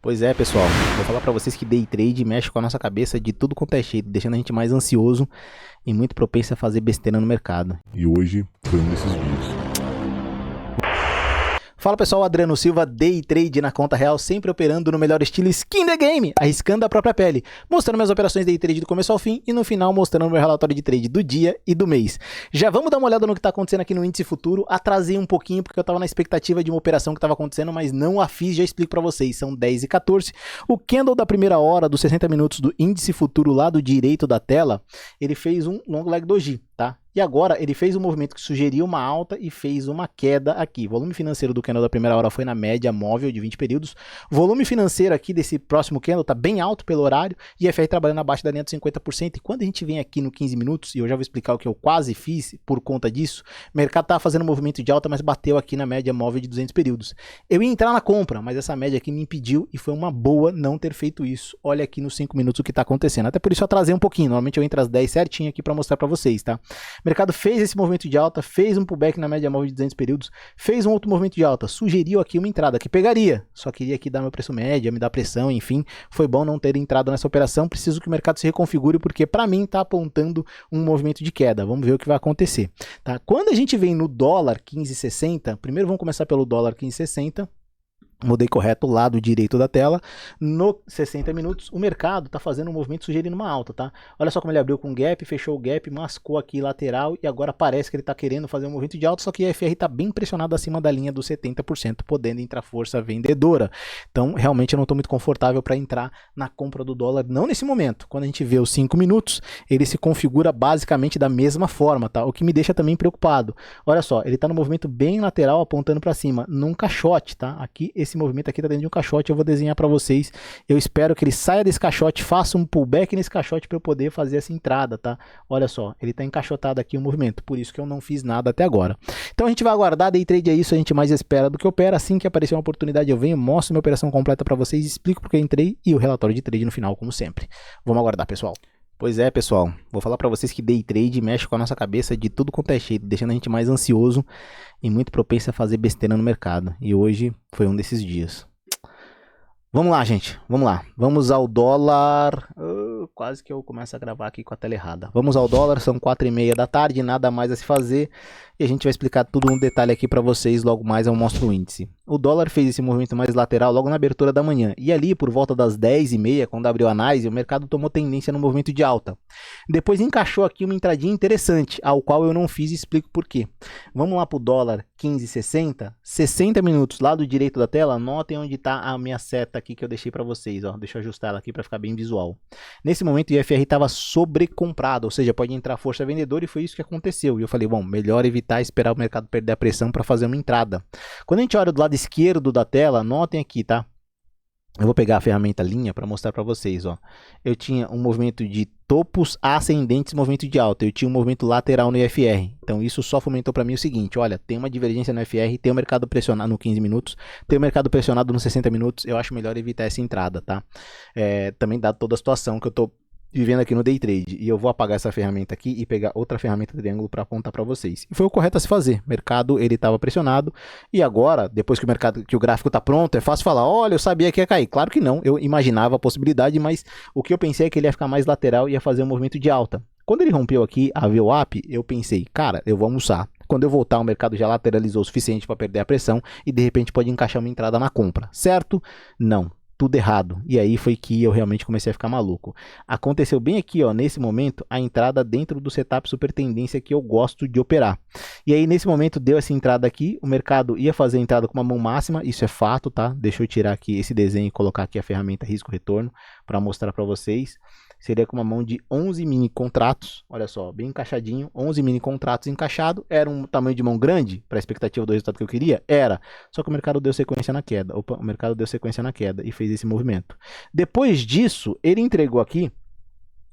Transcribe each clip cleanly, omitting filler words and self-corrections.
Pois é, pessoal, vou falar pra vocês que day trade mexe com a nossa cabeça de tudo quanto é jeito, deixando a gente mais ansioso e muito propenso a fazer besteira no mercado. E hoje foi um desses dias. Fala pessoal, Adriano Silva, day trade na conta real, sempre operando no melhor estilo skin the game, arriscando a própria pele, mostrando minhas operações day trade do começo ao fim e no final mostrando meu relatório de trade do dia e do mês. Já vamos dar uma olhada no que está acontecendo aqui no índice futuro. Atrasei um pouquinho porque eu estava na expectativa de uma operação que estava acontecendo, mas não a fiz, já explico para vocês. São 10h14, o candle da primeira hora dos 60 minutos do índice futuro lá do direito da tela, ele fez um long leg doji, tá? E agora ele fez um movimento que sugeria uma alta e fez uma queda aqui. Volume financeiro do candle da primeira hora foi na média móvel de 20 períodos. Volume financeiro aqui desse próximo candle está bem alto pelo horário e FR trabalhando abaixo da linha dos 50%. E quando a gente vem aqui no 15 minutos, e eu já vou explicar o que eu quase fiz por conta disso, o mercado estava fazendo um movimento de alta, mas bateu aqui na média móvel de 200 períodos. Eu ia entrar na compra, mas essa média aqui me impediu e foi uma boa não ter feito isso. Olha aqui nos 5 minutos o que está acontecendo. Até por isso eu atrasei um pouquinho. Normalmente eu entro às 10 certinho aqui para mostrar para vocês, tá? O mercado fez esse movimento de alta, fez um pullback na média móvel de 200 períodos, fez um outro movimento de alta, sugeriu aqui uma entrada que pegaria, só queria aqui dar meu preço médio, me dar pressão, enfim, foi bom não ter entrado nessa operação, preciso que o mercado se reconfigure porque para mim está apontando um movimento de queda, vamos ver o que vai acontecer. Tá? Quando a gente vem no dólar 15,60, primeiro vamos começar pelo dólar 15,60, mudei correto, lado direito da tela, no 60 minutos o mercado está fazendo um movimento sugerindo uma alta, tá? Olha só como ele abriu com gap, fechou o gap, mascou aqui lateral e agora parece que ele está querendo fazer um movimento de alta, só que a FR está bem pressionado acima da linha dos 70%, podendo entrar força vendedora. Então realmente eu não estou muito confortável para entrar na compra do dólar, não nesse momento. Quando a gente vê os 5 minutos, ele se configura basicamente da mesma forma, tá? O que me deixa também preocupado. Olha só, ele está no movimento bem lateral, apontando para cima, num caixote, tá? Aqui esse movimento aqui está dentro de um caixote, eu vou desenhar para vocês. Eu espero que ele saia desse caixote, faça um pullback nesse caixote para eu poder fazer essa entrada, tá? Olha só, ele está encaixotado aqui o movimento, por isso que eu não fiz nada até agora. Então a gente vai aguardar, day trade é isso, a gente mais espera do que opera. Assim que aparecer uma oportunidade eu venho, mostro minha operação completa para vocês, explico porque eu entrei e o relatório de trade no final, como sempre. Vamos aguardar, pessoal. Pois é, pessoal, vou falar para vocês que day trade mexe com a nossa cabeça de tudo quanto é jeito, deixando a gente mais ansioso e muito propenso a fazer besteira no mercado. E hoje foi um desses dias. Vamos lá, gente, vamos lá. Vamos ao dólar. Quase que eu começo a gravar aqui com a tela errada. Vamos ao dólar, são 4h30 da tarde, nada mais a se fazer. E a gente vai explicar tudo um detalhe aqui para vocês, logo mais eu mostro o índice. O dólar fez esse movimento mais lateral logo na abertura da manhã. E ali, por volta das 10h30, quando abriu a análise, o mercado tomou tendência no movimento de alta. Depois encaixou aqui uma entradinha interessante, ao qual eu não fiz e explico por quê. Vamos lá para o dólar 15,60, 60 minutos, lado direito da tela, notem onde está a minha seta aqui que eu deixei para vocês. Ó. Deixa eu ajustar ela aqui para ficar bem visual. Nesse momento o IFR estava sobrecomprado, ou seja, pode entrar força vendedora e foi isso que aconteceu. E eu falei, bom, melhor evitar esperar o mercado perder a pressão para fazer uma entrada. Quando a gente olha do lado esquerdo da tela, notem aqui, tá? Eu vou pegar a ferramenta linha para mostrar para vocês, ó. Eu tinha um movimento de topos ascendentes, movimento de alta. Eu tinha um movimento lateral no IFR. Então isso só fomentou para mim o seguinte, olha, tem uma divergência no IFR, tem o mercado pressionado no 15 minutos, tem o mercado pressionado nos 60 minutos, eu acho melhor evitar essa entrada, tá? Também dado toda a situação que eu tô vivendo aqui no day trade, e eu vou apagar essa ferramenta aqui e pegar outra ferramenta de triângulo para apontar para vocês. E foi o correto a se fazer. O mercado ele estava pressionado e agora, depois que o gráfico está pronto, é fácil falar, olha, eu sabia que ia cair. Claro que não, eu imaginava a possibilidade, mas o que eu pensei é que ele ia ficar mais lateral e ia fazer um movimento de alta. Quando ele rompeu aqui a VWAP, eu pensei, cara, eu vou almoçar. Quando eu voltar, o mercado já lateralizou o suficiente para perder a pressão e de repente pode encaixar uma entrada na compra, certo? Não. Tudo errado, e aí foi que eu realmente comecei a ficar maluco. Aconteceu bem aqui, ó, nesse momento, a entrada dentro do setup super tendência que eu gosto de operar. E aí nesse momento deu essa entrada aqui, o mercado ia fazer a entrada com uma mão máxima, isso é fato, tá? Deixa eu tirar aqui esse desenho e colocar aqui a ferramenta risco retorno para mostrar para vocês. Seria com uma mão de 11 mini contratos, olha só, bem encaixadinho, 11 mini contratos encaixado, era um tamanho de mão grande para a expectativa do resultado que eu queria? Era, só que o mercado deu sequência na queda, o mercado deu sequência na queda e fez esse movimento. Depois disso, ele entregou aqui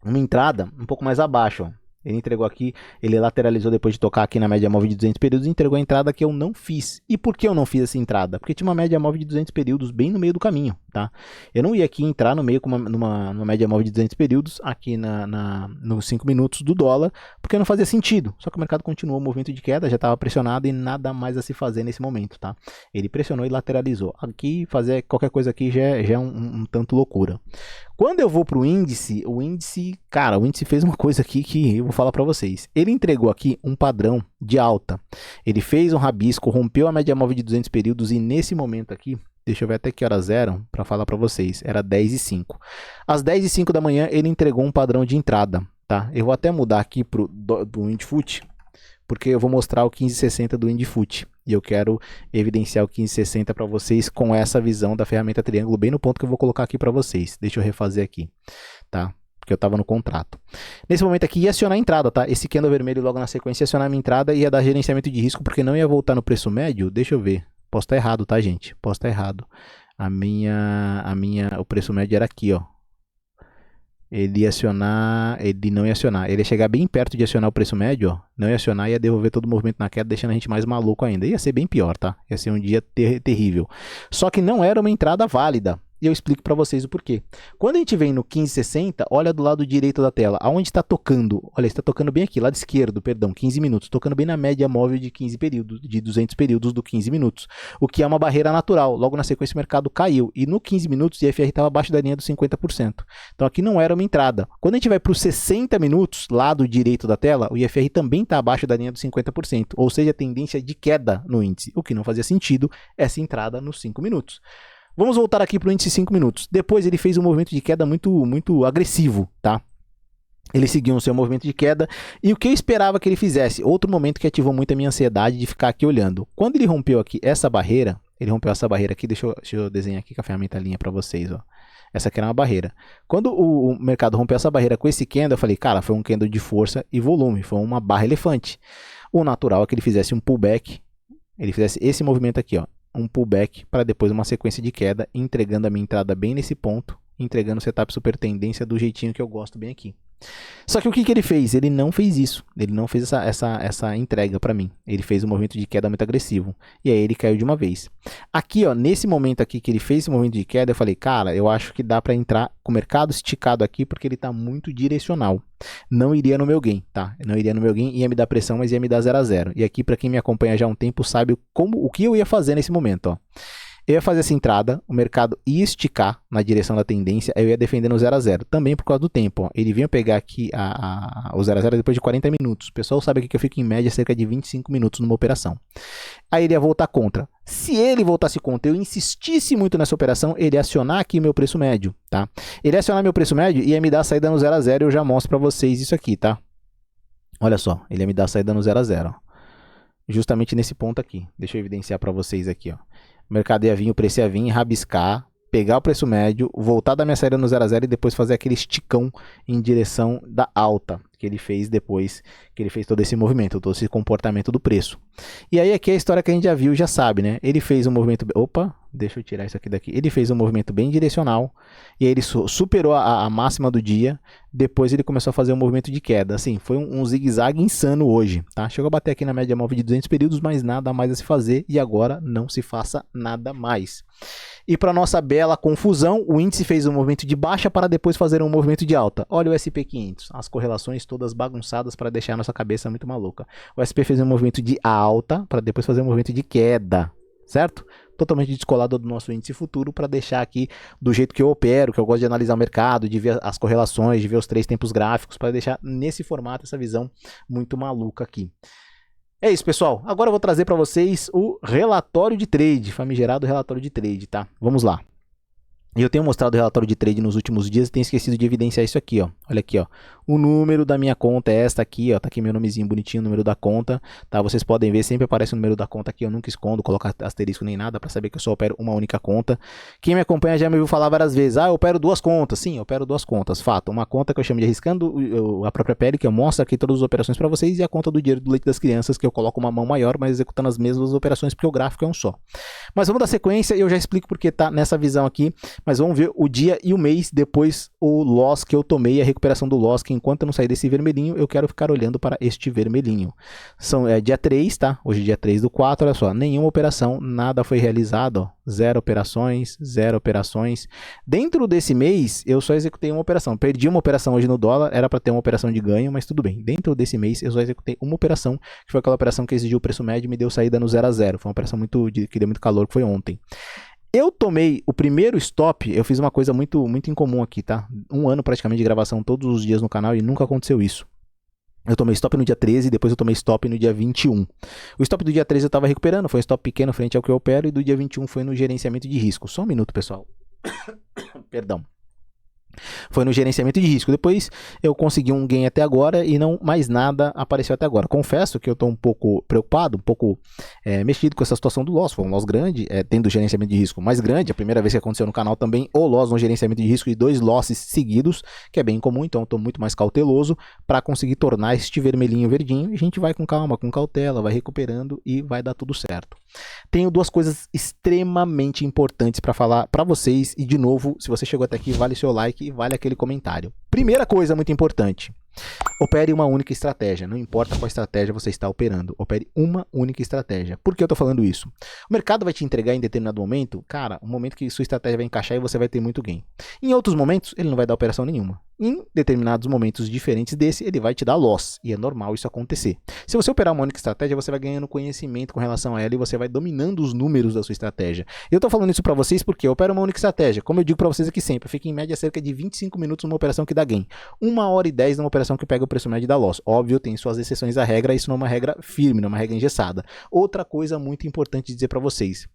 uma entrada um pouco mais abaixo, ó. Ele entregou aqui, ele lateralizou depois de tocar aqui na média móvel de 200 períodos e entregou a entrada que eu não fiz. E por que eu não fiz essa entrada? Porque tinha uma média móvel de 200 períodos bem no meio do caminho. tá? Eu não ia aqui entrar no meio com numa média móvel de 200 períodos aqui nos 5 minutos do dólar, porque não fazia sentido. Só que o mercado continuou o movimento de queda, já estava pressionado e nada mais a se fazer nesse momento, tá? Ele pressionou e lateralizou. Aqui, fazer qualquer coisa aqui já é um tanto loucura. Quando eu vou para o índice, cara, o índice fez uma coisa aqui que eu vou falar para vocês. Ele entregou aqui um padrão de alta. Ele fez um rabisco, rompeu a média móvel de 200 períodos e nesse momento aqui, deixa eu ver até que horas eram para falar para vocês, era 10h05. Às 10h05 da manhã ele entregou um padrão de entrada, tá? Eu vou até mudar aqui do IndFoot, porque eu vou mostrar o 1560 do IndFoot. E eu quero evidenciar o 1560 para vocês com essa visão da ferramenta triângulo bem no ponto que eu vou colocar aqui para vocês. Deixa eu refazer aqui, tá? Porque eu estava no contrato. Nesse momento aqui ia acionar a entrada, tá? Esse candle vermelho logo na sequência ia acionar a minha entrada e ia dar gerenciamento de risco porque não ia voltar no preço médio. Deixa eu ver. Posso estar errado, tá, gente? Posso estar errado. O preço médio era aqui, ó. Ele não ia acionar, ele ia chegar bem perto de acionar o preço médio, ó, não ia acionar, ia devolver todo o movimento na queda, deixando a gente mais maluco ainda, ia ser bem pior, tá? Ia ser um dia terrível. Só que não era uma entrada válida, e eu explico para vocês o porquê. Quando a gente vem no 1560, olha do lado direito da tela, aonde está tocando, olha, está tocando bem aqui, lado esquerdo, perdão, 15 minutos, tocando bem na média móvel de 15 períodos, de 200 períodos do 15 minutos, o que é uma barreira natural, logo na sequência o mercado caiu, e no 15 minutos o IFR estava abaixo da linha dos 50%, então aqui não era uma entrada. Quando a gente vai para os 60 minutos, lado direito da tela, o IFR também está abaixo da linha dos 50%, ou seja, a tendência de queda no índice, o que não fazia sentido essa entrada nos 5 minutos. Vamos voltar aqui para o índice 5 minutos. Depois ele fez um movimento de queda muito agressivo, tá? Ele seguiu o seu movimento de queda e o que eu esperava que ele fizesse? Outro momento que ativou muito a minha ansiedade de ficar aqui olhando. Quando ele rompeu aqui essa barreira, aqui, deixa eu desenhar aqui com a ferramenta linha para vocês, ó. Essa aqui era uma barreira. Quando o mercado rompeu essa barreira com esse candle, eu falei, cara, foi um candle de força e volume, foi uma barra elefante. O natural é que ele fizesse um pullback, ele fizesse esse movimento aqui, ó. Um pullback para depois uma sequência de queda, entregando a minha entrada bem nesse ponto, entregando o setup super tendência do jeitinho que eu gosto bem aqui. Só que o que ele fez? Ele não fez isso, ele não fez essa entrega para mim, ele fez um movimento de queda muito agressivo, e aí ele caiu de uma vez. Aqui, ó, nesse momento aqui que ele fez esse movimento de queda, eu falei, cara, eu acho que dá para entrar com o mercado esticado aqui, porque ele está muito direcional. Não iria no meu gain, tá? Não iria no meu gain, ia me dar pressão, mas ia me dar 0 a 0. E aqui, para quem me acompanha já há um tempo, sabe o que eu ia fazer nesse momento, ó. Eu ia fazer essa entrada, o mercado ia esticar na direção da tendência, eu ia defendendo o 0 a 0, também por causa do tempo. Ó. Ele vinha pegar aqui o 0 a 0 depois de 40 minutos. O pessoal sabe aqui que eu fico em média cerca de 25 minutos numa operação. Aí ele ia voltar contra. Se ele voltasse contra, eu insistisse muito nessa operação, ele ia acionar aqui meu preço médio, tá? Ele ia acionar meu preço médio e ia me dar a saída no 0 a 0, eu já mostro para vocês isso aqui, tá? Olha só, ele ia me dar a saída no 0 a 0, ó. Justamente nesse ponto aqui. Deixa eu evidenciar para vocês aqui, ó. O mercado ia vir, o preço ia vir, rabiscar, pegar o preço médio, voltar da minha saída no 0 a 0 e depois fazer aquele esticão em direção da alta que ele fez depois que ele fez todo esse movimento, todo esse comportamento do preço. E aí aqui é a história que a gente já viu, já sabe, né? Ele fez um movimento... Opa, deixa eu tirar isso aqui daqui. Ele fez um movimento bem direcional e aí ele superou a máxima do dia. Depois ele começou a fazer um movimento de queda. Assim, foi um zigue-zague insano hoje, tá? Chegou a bater aqui na média móvel de 200 períodos, mas nada mais a se fazer e agora não se faça nada mais. E para nossa bela confusão, o índice fez um movimento de baixa para depois fazer um movimento de alta. Olha o SP500, as correlações todas bagunçadas para deixar a nossa cabeça muito maluca. O SP fez um movimento de alta para depois fazer um movimento de queda, certo? Totalmente descolado do nosso índice futuro para deixar aqui do jeito que eu opero, que eu gosto de analisar o mercado, de ver as correlações, de ver os 3 tempos gráficos, para deixar nesse formato essa visão muito maluca aqui. É isso, pessoal. Agora eu vou trazer para vocês o relatório de trade, famigerado relatório de trade, tá? Vamos lá. Eu tenho mostrado o relatório de trade nos últimos dias e tenho esquecido de evidenciar isso aqui, ó. Olha aqui, ó. O número da minha conta é esta aqui, ó. Tá aqui meu nomezinho bonitinho, o número da conta, tá? Vocês podem ver, sempre aparece o número da conta aqui, eu nunca escondo, coloco asterisco nem nada para saber que eu só opero uma única conta. Quem me acompanha já me ouviu falar várias vezes, eu opero 2 contas. Sim, eu opero 2 contas, fato. Uma conta que eu chamo de arriscando a própria pele, que eu mostro aqui todas as operações para vocês, e a conta do dinheiro do leite das crianças, que eu coloco uma mão maior, mas executando as mesmas operações, porque o gráfico é um só. Mas vamos dar sequência e eu já explico porque tá nessa visão aqui, mas vamos ver o dia e o mês depois o loss que eu tomei, a recuperação do loss, quem enquanto eu não sair desse vermelhinho, eu quero ficar olhando para este vermelhinho. Dia 3, tá? Hoje é dia 3 do 4, olha só, nenhuma operação, nada foi realizado, ó. 0 operações, 0 operações. Dentro desse mês, eu só executei uma operação. Perdi uma operação hoje no dólar, era para ter uma operação de ganho, mas tudo bem. Dentro desse mês, eu só executei uma operação, que foi aquela operação que exigiu o preço médio e me deu saída no 0 a 0. Foi uma operação que deu muito calor, que foi ontem. Eu tomei o primeiro stop, eu fiz uma coisa muito incomum aqui, tá? 1 ano praticamente de gravação todos os dias no canal e nunca aconteceu isso. Eu tomei stop no dia 13, depois eu tomei stop no dia 21. O stop do dia 13 eu estava recuperando, foi um stop pequeno frente ao que eu opero, e do dia 21 foi no gerenciamento de risco. Só um minuto, pessoal. Perdão. Foi no gerenciamento de risco. Depois eu consegui um gain até agora e não mais nada apareceu até agora. Confesso que eu estou um pouco preocupado, um pouco mexido com essa situação do loss. Foi um loss grande, tendo gerenciamento de risco mais grande. A primeira vez que aconteceu no canal também, o loss no gerenciamento de risco de 2 losses seguidos, que é bem comum. Então eu estou muito mais cauteloso para conseguir tornar este vermelhinho verdinho. E a gente vai com calma, com cautela, vai recuperando e vai dar tudo certo. Tenho 2 coisas extremamente importantes para falar para vocês. E de novo, se você chegou até aqui, vale seu like e vale aquele comentário. Primeira coisa muito importante. Opere uma única estratégia, não importa qual estratégia você está operando, opere uma única estratégia. Por que eu estou falando isso? O mercado vai te entregar em determinado momento, cara, um momento que sua estratégia vai encaixar e você vai ter muito gain. Em outros momentos, ele não vai dar operação nenhuma. Em determinados momentos diferentes desse, ele vai te dar loss, e é normal isso acontecer. Se você operar uma única estratégia, você vai ganhando conhecimento com relação a ela e você vai dominando os números da sua estratégia. Eu estou falando isso para vocês porque eu opero uma única estratégia. Como eu digo para vocês aqui sempre, fica em média cerca de 25 minutos numa operação que dá gain. 1h10 numa operação que pega o preço médio e dá loss. Óbvio, tem suas exceções à regra, isso não é uma regra firme, não é uma regra engessada. Outra coisa muito importante dizer para vocês.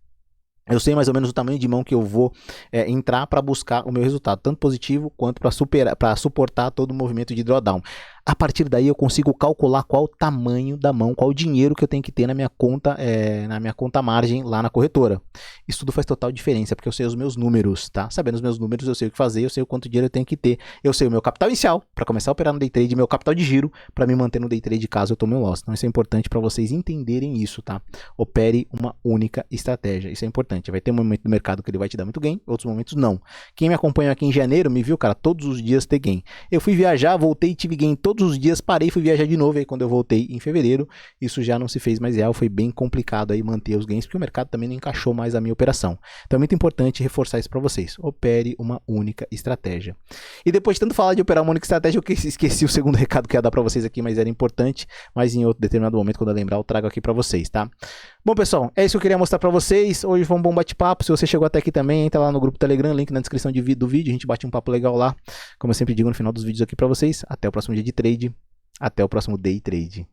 Eu sei mais ou menos o tamanho de mão que eu vou entrar para buscar o meu resultado, tanto positivo quanto para suportar todo o movimento de drawdown. A partir daí eu consigo calcular qual o tamanho da mão, qual o dinheiro que eu tenho que ter na minha conta margem lá na corretora. Isso tudo faz total diferença, porque eu sei os meus números, tá? Sabendo os meus números, eu sei o que fazer, eu sei o quanto dinheiro eu tenho que ter. Eu sei o meu capital inicial para começar a operar no day trade, meu capital de giro para me manter no day trade caso eu tome um loss. Então isso é importante para vocês entenderem isso, tá? Opere uma única estratégia, isso é importante. Vai ter um momento do mercado que ele vai te dar muito gain, outros momentos não. Quem me acompanha aqui em janeiro me viu, cara, todos os dias ter gain. Eu fui viajar, voltei e tive gain todos os dias, parei, fui viajar de novo, aí quando eu voltei em fevereiro, isso já não se fez mais real, foi bem complicado aí manter os gains, porque o mercado também não encaixou mais a minha operação. Então é muito importante reforçar isso para vocês, opere uma única estratégia. E depois de tanto falar de operar uma única estratégia, eu esqueci o segundo recado que ia dar para vocês aqui, mas era importante, mas em outro determinado momento, quando eu lembrar, eu trago aqui para vocês, tá? Bom, pessoal, é isso que eu queria mostrar para vocês, hoje foi um bom bate-papo. Se você chegou até aqui também, entra lá no grupo Telegram, link na descrição do vídeo, a gente bate um papo legal lá, como eu sempre digo no final dos vídeos aqui para vocês. Até o próximo dia de trade. Até o próximo day trade.